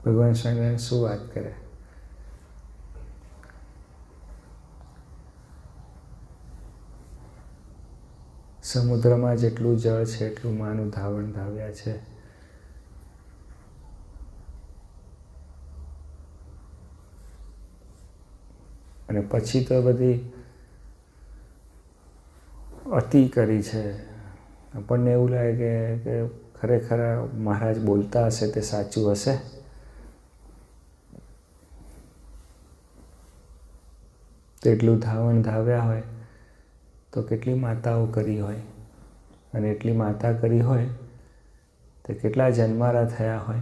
ભગવાન સ્વામિનારાયણ શું વાત કરે? સમુદ્રમાં જેટલું જળ છે એટલું માનું ધાવણ ધાવ્યા છે. અને પછી તો બધી અતિ કરી છે. આપણને એવું લાગે કે ખરેખર મહારાજ બોલતા હશે તે સાચું હશે. તેટલું ધાવણ ધાવ્યા હોય તો કેટલી માતાઓ કરી હોય, અને એટલી માતા કરી હોય તો કેટલા જન્મારા થયા હોય,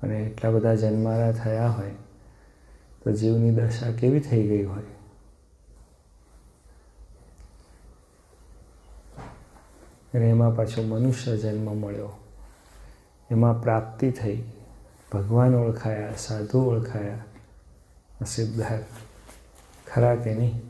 અને એટલા બધા જન્મારા થયા હોય તો જીવની દશા કેવી થઈ ગઈ હોય. અને એમાં પાછો મનુષ્ય જન્મ મળ્યો, એમાં પ્રાપ્તિ થઈ, ભગવાન ઓળખાયા, સાધુ ઓળખાયા. નસીબદાર ખરા કે નહીં?